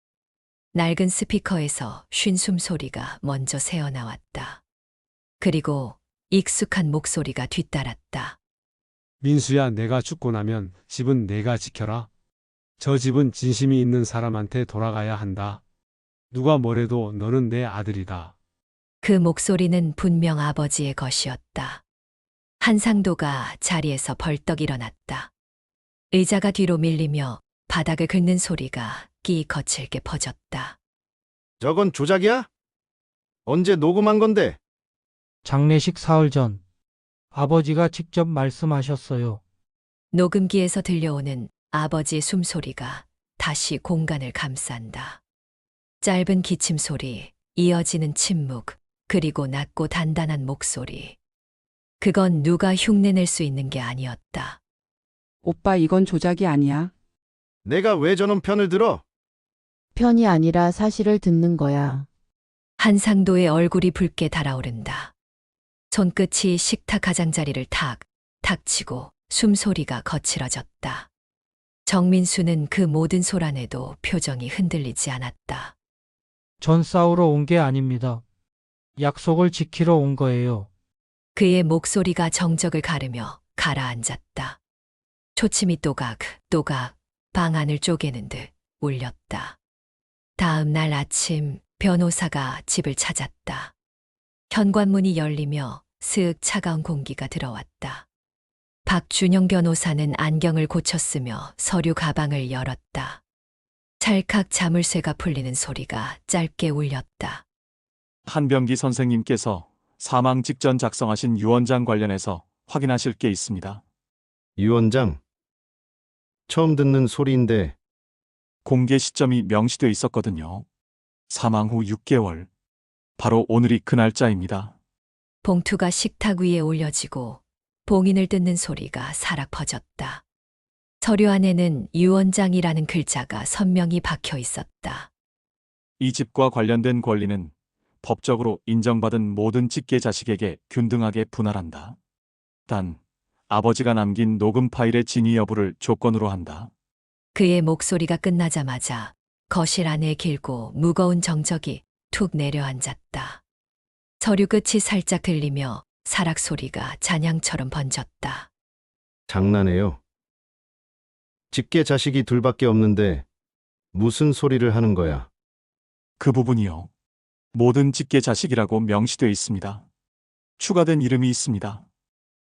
낡은 스피커에서 쉰 숨소리가 먼저 새어나왔다. 그리고 익숙한 목소리가 뒤따랐다. 민수야, 내가 죽고 나면 집은 내가 지켜라. 저 집은 진심이 있는 사람한테 돌아가야 한다. 누가 뭐래도 너는 내 아들이다. 그 목소리는 분명 아버지의 것이었다. 한상도가 자리에서 벌떡 일어났다. 의자가 뒤로 밀리며 바닥을 긁는 소리가 끼 거칠게 퍼졌다. 저건 조작이야? 언제 녹음한 건데? 장례식 사흘 전 아버지가 직접 말씀하셨어요. 녹음기에서 들려오는 아버지의 숨소리가 다시 공간을 감싼다. 짧은 기침 소리, 이어지는 침묵, 그리고 낮고 단단한 목소리. 그건 누가 흉내낼 수 있는 게 아니었다. 오빠, 이건 조작이 아니야. 내가 왜 저놈 편을 들어? 편이 아니라 사실을 듣는 거야. 한상도의 얼굴이 붉게 달아오른다. 손끝이 식탁 가장자리를 탁 치고 숨소리가 거칠어졌다. 정민수는 그 모든 소란에도 표정이 흔들리지 않았다. 전 싸우러 온 게 아닙니다. 약속을 지키러 온 거예요. 그의 목소리가 정적을 가르며 가라앉았다. 초침이 또각 방 안을 쪼개는 듯 울렸다. 다음 날 아침 변호사가 집을 찾았다. 현관문이 열리며 스윽 차가운 공기가 들어왔다. 박준영 변호사는 안경을 고쳤으며 서류 가방을 열었다. 찰칵 자물쇠가 풀리는 소리가 짧게 울렸다. 한병기 선생님께서 사망 직전 작성하신 유언장 관련해서 확인하실 게 있습니다. 유언장. 처음 듣는 소리인데 공개 시점이 명시돼 있었거든요. 사망 후 6개월. 바로 오늘이 그 날짜입니다. 봉투가 식탁 위에 올려지고 봉인을 뜯는 소리가 사락 퍼졌다. 서류 안에는 유언장이라는 글자가 선명히 박혀 있었다. 이 집과 관련된 권리는 법적으로 인정받은 모든 직계 자식에게 균등하게 분할한다. 단, 아버지가 남긴 녹음 파일의 진위 여부를 조건으로 한다. 그의 목소리가 끝나자마자 거실 안에 길고 무거운 정적이 툭 내려앉았다. 서류 끝이 살짝 들리며 사락 소리가 잔향처럼 번졌다. 장난해요. 직계 자식이 둘밖에 없는데 무슨 소리를 하는 거야? 그 부분이요. 모든 직계 자식이라고 명시돼 있습니다. 추가된 이름이 있습니다.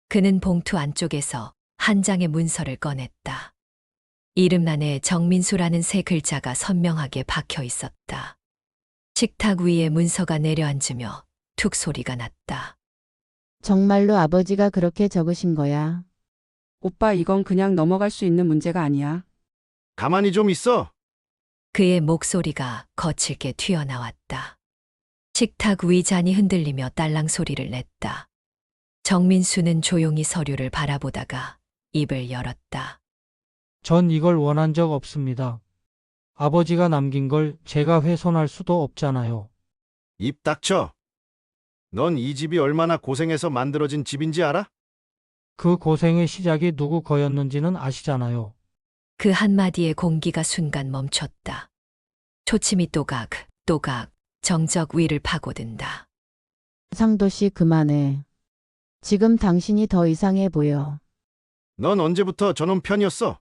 그는 봉투 안쪽에서 한 장의 문서를 꺼냈다. 이름란에 정민수라는 세 글자가 선명하게 박혀 있었다. 식탁 위에 문서가 내려앉으며 툭 소리가 났다. 정말로 아버지가 그렇게 적으신 거야. 오빠, 이건 그냥 넘어갈 수 있는 문제가 아니야. 가만히 좀 있어. 그의 목소리가 거칠게 튀어나왔다. 식탁 위 잔이 흔들리며 딸랑 소리를 냈다. 정민수는 조용히 서류를 바라보다가 입을 열었다. 전 이걸 원한 적 없습니다. 아버지가 남긴 걸 제가 훼손할 수도 없잖아요. 입 닥쳐. 넌 이 집이 얼마나 고생해서 만들어진 집인지 알아? 그 고생의 시작이 누구 거였는지는 아시잖아요. 그 한마디에 공기가 순간 멈췄다. 초침이 또각 정적 위를 파고든다. 상도 씨, 그만해. 지금 당신이 더 이상해 보여. 넌 언제부터 저놈 편이었어?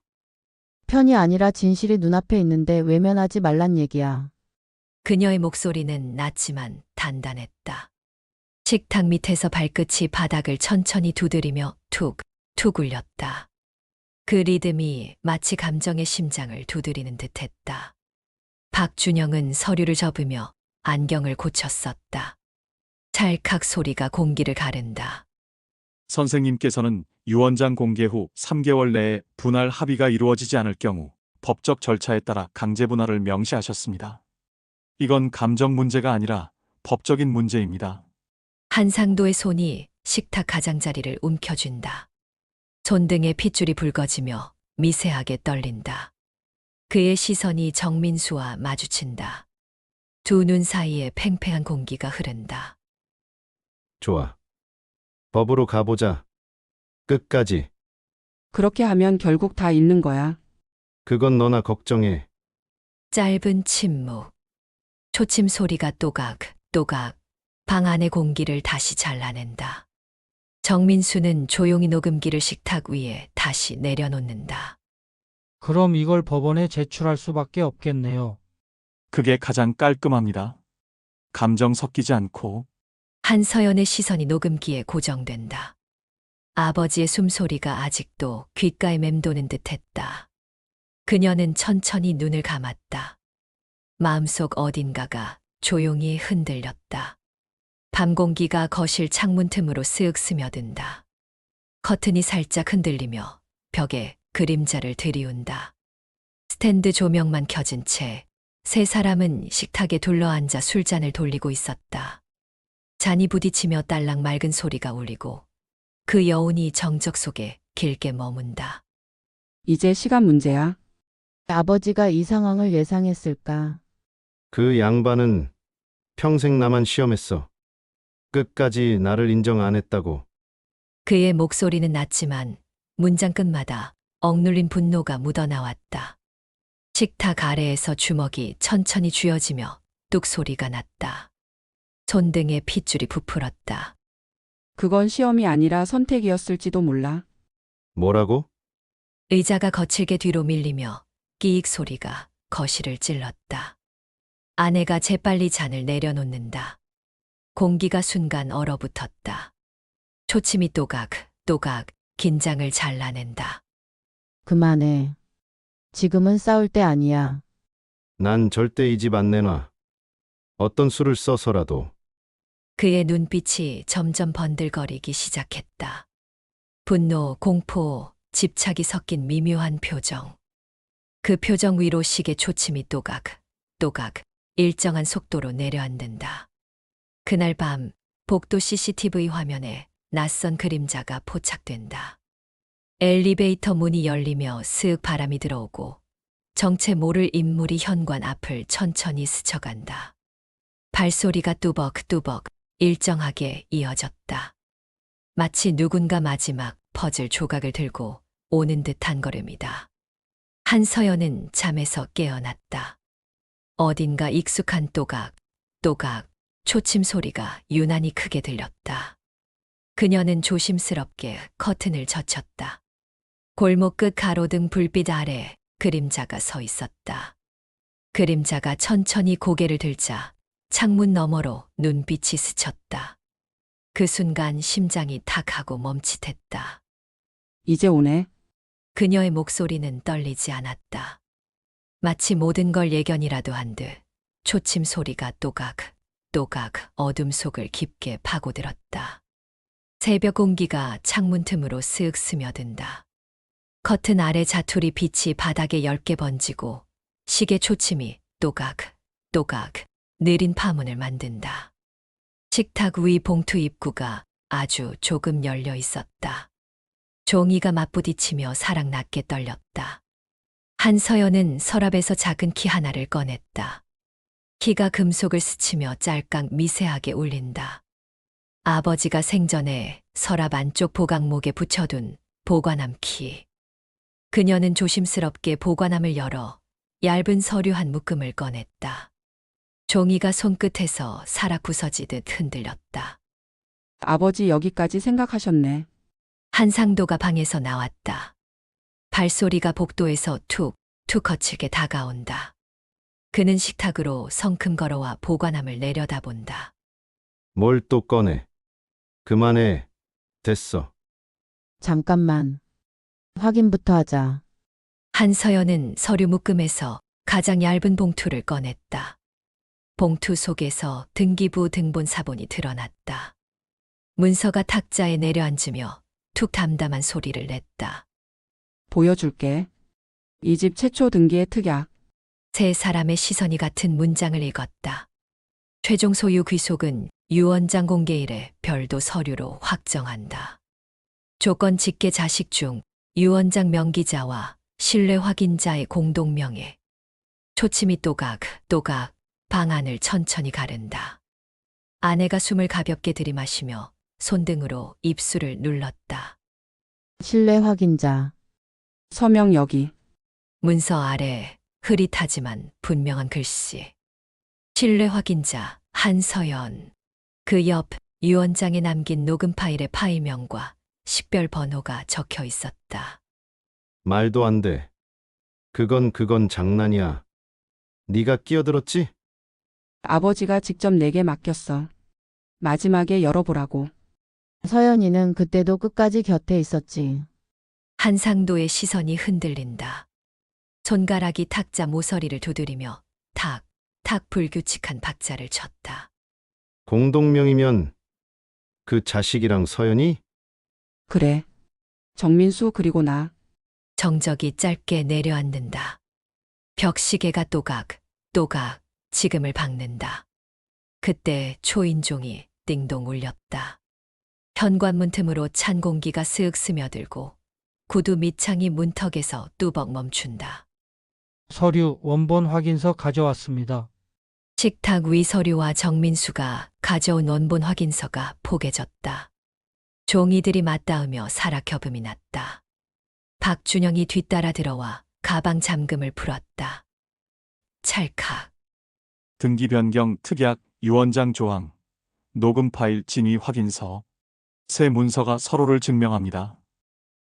편이 아니라 진실이 눈앞에 있는데 외면하지 말란 얘기야. 그녀의 목소리는 낮지만 단단했다. 식탁 밑에서 발끝이 바닥을 천천히 두드리며 툭 울렸다. 그 리듬이 마치 감정의 심장을 두드리는 듯했다. 박준영은 서류를 접으며 안경을 고쳤었다. 찰칵 소리가 공기를 가른다. 선생님께서는 유언장 공개 후 3개월 내에 분할 합의가 이루어지지 않을 경우 법적 절차에 따라 강제 분할을 명시하셨습니다. 이건 감정 문제가 아니라 법적인 문제입니다. 한상도의 손이 식탁 가장자리를 움켜쥔다. 손등에 핏줄이 붉어지며 미세하게 떨린다. 그의 시선이 정민수와 마주친다. 두 눈 사이에 팽팽한 공기가 흐른다. 좋아. 법으로 가보자. 끝까지. 그렇게 하면 결국 다 잃는 거야. 그건 너나 걱정해. 짧은 침묵. 초침 소리가 또각, 또각, 방 안의 공기를 다시 잘라낸다. 정민수는 조용히 녹음기를 식탁 위에 다시 내려놓는다. 그럼 이걸 법원에 제출할 수밖에 없겠네요. 그게 가장 깔끔합니다. 감정 섞이지 않고 한서연의 시선이 녹음기에 고정된다. 아버지의 숨소리가 아직도 귓가에 맴도는 듯했다. 그녀는 천천히 눈을 감았다. 마음속 어딘가가 조용히 흔들렸다. 밤 공기가 거실 창문 틈으로 쓱 스며든다. 커튼이 살짝 흔들리며 벽에 그림자를 들이운다. 스탠드 조명만 켜진 채 세 사람은 식탁에 둘러앉아 술잔을 돌리고 있었다. 잔이 부딪히며 딸랑 맑은 소리가 울리고 그 여운이 정적 속에 길게 머문다. 이제 시간 문제야. 아버지가 이 상황을 예상했을까? 그 양반은 평생 나만 시험했어. 끝까지 나를 인정 안 했다고. 그의 목소리는 낮지만 문장 끝마다 억눌린 분노가 묻어나왔다. 식탁 아래에서 주먹이 천천히 쥐어지며 뚝 소리가 났다. 손등에 핏줄이 부풀었다. 그건 시험이 아니라 선택이었을지도 몰라. 뭐라고? 의자가 거칠게 뒤로 밀리며 끼익 소리가 거실을 찔렀다. 아내가 재빨리 잔을 내려놓는다. 공기가 순간 얼어붙었다. 초침이 또각, 또각 긴장을 잘라낸다. 그만해. 지금은 싸울 때 아니야. 난 절대 이 집 안 내놔. 어떤 수를 써서라도. 그의 눈빛이 점점 번들거리기 시작했다. 분노, 공포, 집착이 섞인 미묘한 표정. 그 표정 위로 시계 초침이 또각, 또각 일정한 속도로 내려앉는다. 그날 밤 복도 CCTV 화면에 낯선 그림자가 포착된다. 엘리베이터 문이 열리며 슥 바람이 들어오고 정체 모를 인물이 현관 앞을 천천히 스쳐간다. 발소리가 뚜벅뚜벅 일정하게 이어졌다. 마치 누군가 마지막 퍼즐 조각을 들고 오는 듯한 걸음이다. 한서연은 잠에서 깨어났다. 어딘가 익숙한 또각, 또각, 초침 소리가 유난히 크게 들렸다. 그녀는 조심스럽게 커튼을 젖혔다. 골목 끝 가로등 불빛 아래 그림자가 서 있었다. 그림자가 천천히 고개를 들자 창문 너머로 눈빛이 스쳤다. 그 순간 심장이 탁 하고 멈칫했다. 이제 오네. 그녀의 목소리는 떨리지 않았다. 마치 모든 걸 예견이라도 한 듯 초침 소리가 또각, 또각 어둠 속을 깊게 파고들었다. 새벽 공기가 창문 틈으로 쓱 스며든다. 커튼 아래 자투리 빛이 바닥에 엷게 번지고 시계 초침이 또각, 또각 느린 파문을 만든다. 식탁 위 봉투 입구가 아주 조금 열려 있었다. 종이가 맞부딪히며 사랑 낮게 떨렸다. 한서연은 서랍에서 작은 키 하나를 꺼냈다. 키가 금속을 스치며 짤깍 미세하게 울린다. 아버지가 생전에 서랍 안쪽 보강목에 붙여둔 보관함 키. 그녀는 조심스럽게 보관함을 열어 얇은 서류 한 묶음을 꺼냈다. 종이가 손끝에서 살아 부서지듯 흔들렸다. 아버지 여기까지 생각하셨네. 한상도가 방에서 나왔다. 발소리가 복도에서 툭, 툭 거칠게 다가온다. 그는 식탁으로 성큼 걸어와 보관함을 내려다본다. 뭘 또 꺼내. 그만해. 됐어. 잠깐만. 확인부터 하자. 한서연은 서류 묶음에서 가장 얇은 봉투를 꺼냈다. 봉투 속에서 등기부 등본 사본이 드러났다. 문서가 탁자에 내려앉으며 툭 담담한 소리를 냈다. 보여줄게. 이 집 최초 등기의 특약. 세 사람의 시선이 같은 문장을 읽었다. 최종 소유 귀속은 유 원장 공개일에 별도 서류로 확정한다. 조건 직계 자식 중 유 원장 명기자와 신뢰 확인자의 공동명예. 초침이 또각, 또각 방 안을 천천히 가른다. 아내가 숨을 가볍게 들이마시며 손등으로 입술을 눌렀다. 신뢰 확인자. 서명 여기. 문서 아래 흐릿하지만 분명한 글씨. 신뢰 확인자 한서연. 그 옆 유언장에 남긴 녹음 파일의 파일명과 식별 번호가 적혀 있었다. 말도 안 돼. 그건 장난이야. 네가 끼어들었지? 아버지가 직접 내게 맡겼어. 마지막에 열어보라고. 서연이는 그때도 끝까지 곁에 있었지. 한상도의 시선이 흔들린다. 손가락이 탁자 모서리를 두드리며 탁, 탁 불규칙한 박자를 쳤다. 공동명이면 그 자식이랑 서연이? 그래. 정민수 그리고 나. 정적이 짧게 내려앉는다. 벽시계가 또각, 또각 지금을 박는다. 그때 초인종이 띵동 울렸다. 현관문 틈으로 찬 공기가 쓱 스며들고 구두 밑창이 문턱에서 뚜벅 멈춘다. 서류 원본 확인서 가져왔습니다. 식탁 위 서류와 정민수가 가져온 원본 확인서가 포개졌다. 종이들이 맞닿으며 사락협음이 났다. 박준영이 뒤따라 들어와 가방 잠금을 풀었다. 찰칵. 등기 변경 특약 유언장 조항, 녹음 파일 진위 확인서, 새 문서가 서로를 증명합니다.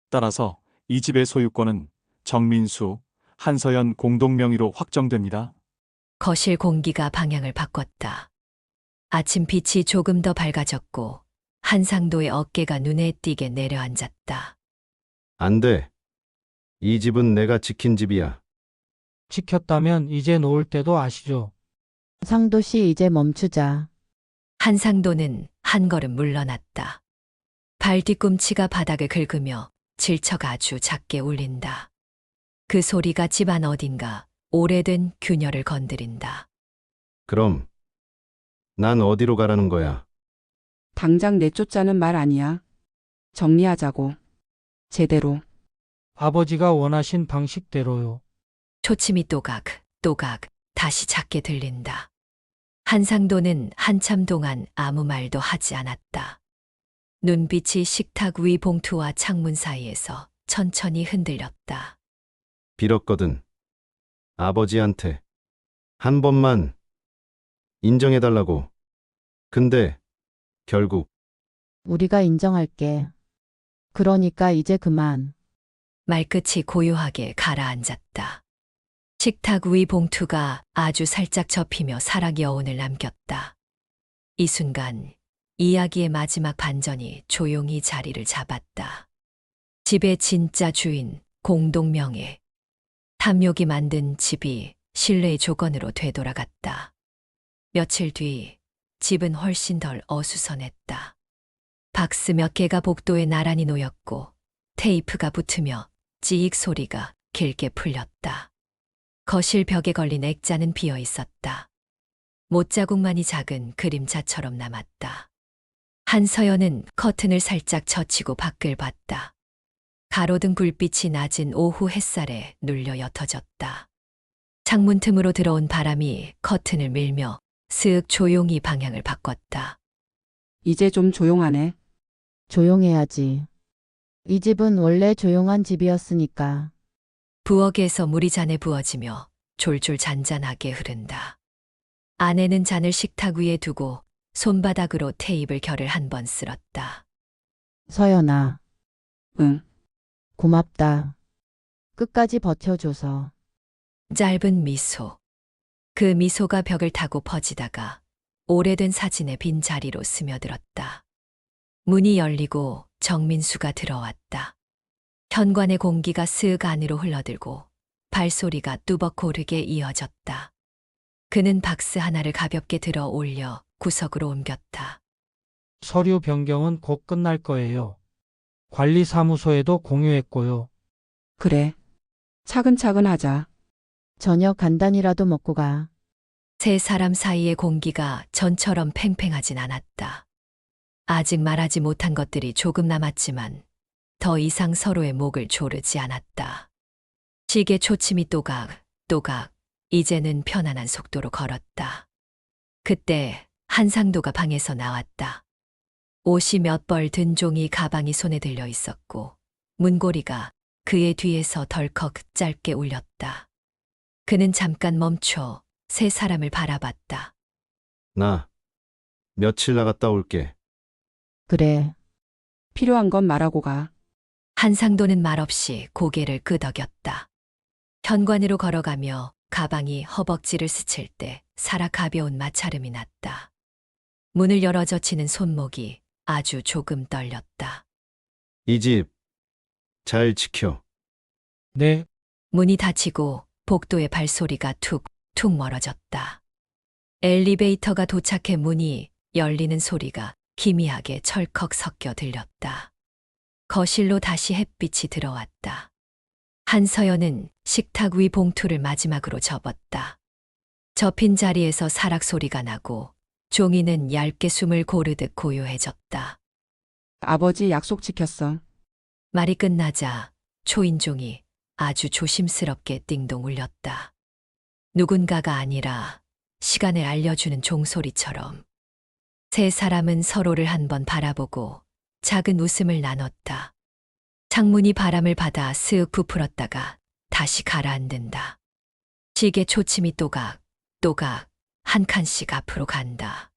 따라서 이 집의 소유권은 정민수, 한서연 공동명의로 확정됩니다. 거실 공기가 방향을 바꿨다. 아침 빛이 조금 더 밝아졌고 한상도의 어깨가 눈에 띄게 내려앉았다. 안 돼. 이 집은 내가 지킨 집이야. 지켰다면 이제 놓을 때도 아시죠? 상도 씨 이제 멈추자. 한상도는 한 걸음 물러났다. 발 뒤꿈치가 바닥을 긁으며 질척 아주 작게 울린다. 그 소리가 집안 어딘가 오래된 균열을 건드린다. 그럼 난 어디로 가라는 거야? 당장 내쫓자는 말 아니야. 정리하자고. 제대로. 아버지가 원하신 방식대로요. 초침이 또각, 또각 다시 작게 들린다. 한상도는 한참 동안 아무 말도 하지 않았다. 눈빛이 식탁 위 봉투와 창문 사이에서 천천히 흔들렸다. 빌었거든. 아버지한테. 한 번만 인정해달라고. 근데 결국 우리가 인정할게. 그러니까 이제 그만. 말끝이 고요하게 가라앉았다. 식탁 위 봉투가 아주 살짝 접히며 사락 여운을 남겼다. 이 순간 이야기의 마지막 반전이 조용히 자리를 잡았다. 집의 진짜 주인, 공동명예. 탐욕이 만든 집이 신뢰의 조건으로 되돌아갔다. 며칠 뒤 집은 훨씬 덜 어수선했다. 박스 몇 개가 복도에 나란히 놓였고 테이프가 붙으며 찌익 소리가 길게 풀렸다. 거실 벽에 걸린 액자는 비어 있었다. 못자국만이 작은 그림자처럼 남았다. 한서연은 커튼을 살짝 젖히고 밖을 봤다. 가로등 불빛이 낮은 오후 햇살에 눌려 옅어졌다. 창문 틈으로 들어온 바람이 커튼을 밀며 슥 조용히 방향을 바꿨다. 이제 좀 조용하네. 조용해야지. 이 집은 원래 조용한 집이었으니까. 부엌에서 물이 잔에 부어지며 졸졸 잔잔하게 흐른다. 아내는 잔을 식탁 위에 두고 손바닥으로 테이블 결을 한 번 쓸었다. 서연아, 응. 고맙다. 끝까지 버텨줘서. 짧은 미소. 그 미소가 벽을 타고 퍼지다가 오래된 사진의 빈 자리로 스며들었다. 문이 열리고 정민수가 들어왔다. 현관의 공기가 쓱 안으로 흘러들고 발소리가 뚜벅 고르게 이어졌다. 그는 박스 하나를 가볍게 들어 올려 구석으로 옮겼다. 서류 변경은 곧 끝날 거예요. 관리사무소에도 공유했고요. 그래. 차근차근 하자. 저녁 간단히라도 먹고 가. 세 사람 사이의 공기가 전처럼 팽팽하진 않았다. 아직 말하지 못한 것들이 조금 남았지만 더 이상 서로의 목을 조르지 않았다. 시계 초침이 또각, 또각, 이제는 편안한 속도로 걸었다. 그때 한상도가 방에서 나왔다. 옷이 몇 벌 든 종이 가방이 손에 들려 있었고 문고리가 그의 뒤에서 덜컥 짧게 울렸다. 그는 잠깐 멈춰 세 사람을 바라봤다. 나 며칠 나갔다 올게. 그래. 필요한 건 말하고 가. 한상도는 말없이 고개를 끄덕였다. 현관으로 걸어가며 가방이 허벅지를 스칠 때 살아 가벼운 마찰음이 났다. 문을 열어 젖히는 손목이 아주 조금 떨렸다. 이 집 잘 지켜. 네, 문이 닫히고 복도의 발소리가 툭툭 멀어졌다. 엘리베이터가 도착해 문이 열리는 소리가 기미하게 철컥 섞여 들렸다. 거실로 다시 햇빛이 들어왔다. 한서연은 식탁 위 봉투를 마지막으로 접었다. 접힌 자리에서 사락 소리가 나고 종이는 얇게 숨을 고르듯 고요해졌다. 아버지 약속 지켰어. 말이 끝나자 초인종이 아주 조심스럽게 띵동 울렸다. 누군가가 아니라 시간을 알려주는 종소리처럼. 세 사람은 서로를 한번 바라보고 작은 웃음을 나눴다. 창문이 바람을 받아 쓱 부풀었다가 다시 가라앉는다. 시계 초침이 또각 한 칸씩 앞으로 간다.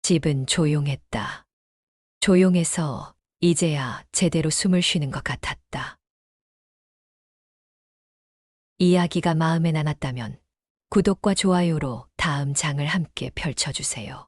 집은 조용했다. 조용해서 이제야 제대로 숨을 쉬는 것 같았다. 이야기가 마음에 남았다면 구독과 좋아요로 다음 장을 함께 펼쳐주세요.